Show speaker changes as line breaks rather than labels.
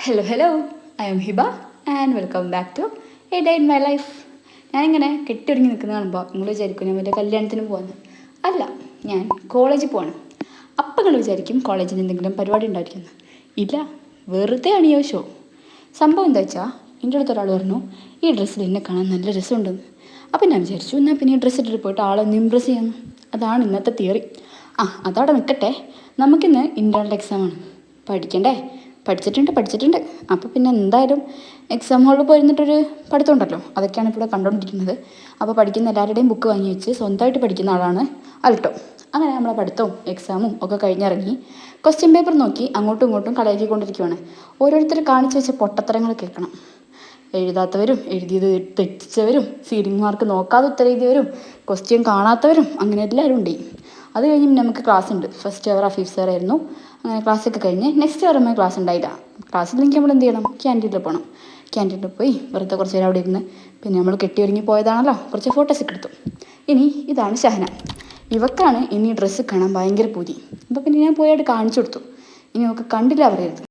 Hello I am Hiba and welcome back to a day in my life. ഞാനിങ്ങനെ കെട്ടിയൊരുങ്ങി നിൽക്കുന്ന കാണുമ്പോൾ നിങ്ങൾ വിചാരിക്കും ഞാൻ എൻ്റെ കല്യാണത്തിന് പോകുന്നത്. അല്ല, ഞാൻ കോളേജിൽ പോവാണ്. അപ്പം നിങ്ങൾ വിചാരിക്കും കോളേജിൽ എന്തെങ്കിലും പരിപാടി ഉണ്ടായിരിക്കുന്നു. ഇല്ല, വെറുതെ അണിയോ ഷോ. സംഭവം എന്താ വെച്ചാൽ എൻ്റെ അടുത്ത് ഒരാൾ പറഞ്ഞു ഈ ഡ്രസ്സിൽ എന്നെ കാണാൻ നല്ല രസമുണ്ടെന്ന്. അപ്പം ഞാൻ വിചാരിച്ചു എന്നാൽ പിന്നെ ഈ ഡ്രസ്സ് ഇട്ടിട്ട് പോയിട്ട് ആളൊന്ന് ഇമ്പ്രസ് ചെയ്യാമെന്ന്. അതാണ് ഇന്നത്തെ തിയറി. അതവിടെ നിൽക്കട്ടെ. നമുക്കിന്ന് ഇൻ്റേണൽ എക്സാമാണ്. പഠിക്കണ്ടേ? പഠിച്ചിട്ടുണ്ട്. അപ്പോൾ പിന്നെ എന്തായാലും എക്സാം ഹാളിൽ പോയിരുന്നിട്ടൊരു പഠിത്തം ഉണ്ടല്ലോ, അതൊക്കെയാണ് ഇപ്പോൾ കണ്ടുകൊണ്ടിരിക്കുന്നത്. അപ്പോൾ പഠിക്കുന്ന എല്ലാവരുടെയും ബുക്ക് വാങ്ങി വെച്ച് സ്വന്തമായിട്ട് പഠിക്കുന്ന ആളാണ് അൾട്ടോ. അങ്ങനെ നമ്മളെ പഠിത്തവും എക്സാമും ഒക്കെ കഴിഞ്ഞിറങ്ങി ക്വസ്റ്റ്യൻ പേപ്പർ നോക്കി അങ്ങോട്ടും ഇങ്ങോട്ടും കളയാക്കിക്കൊണ്ടിരിക്കുകയാണ്. ഓരോരുത്തർ കാണിച്ചു വെച്ച പൊട്ടത്തരങ്ങൾ കേൾക്കണം. എഴുതാത്തവരും എഴുതിയത് തെറ്റിച്ചവരും സീഡിങ് മാർക്ക് നോക്കാതെ ഉത്തരം എഴുതിയവരും ക്വസ്റ്റ്യൻ കാണാത്തവരും അങ്ങനെ എല്ലാവരും ഉണ്ട്. അത് കഴിഞ്ഞ് നമുക്ക് ക്ലാസ് ഉണ്ട്. ഫസ്റ്റ് അവർ അഫീഫ് സാറായിരുന്നു. അങ്ങനെ ക്ലാസ്സൊക്കെ കഴിഞ്ഞ് നെക്സ്റ്റ് പറയുമ്പോൾ ക്ലാസ് ഉണ്ടായില്ല. ക്ലാസ്സിലെങ്കിൽ നമ്മൾ എന്ത് ചെയ്യണം? ക്യാൻറ്റീനിൽ പോകണം. ക്യാൻറ്റീനിൽ പോയി വെറുതെ കുറച്ച് നേരം അവിടെ ഇരുന്ന് പിന്നെ നമ്മൾ കെട്ടിയൊരുങ്ങി പോയതാണല്ലോ, കുറച്ച് ഫോട്ടോസൊക്കെ എടുത്തു. ഇനി ഇതാണ് ഷഹന. ഇവക്കാണ് ഇനി ഡ്രസ്സ് കാണാൻ ഭയങ്കര പൂതി. അപ്പോൾ പിന്നെ ഞാൻ പോയിട്ട് കാണിച്ചു കൊടുത്തു. ഇനി നമുക്ക് കണ്ടില്ല പറയരുത്.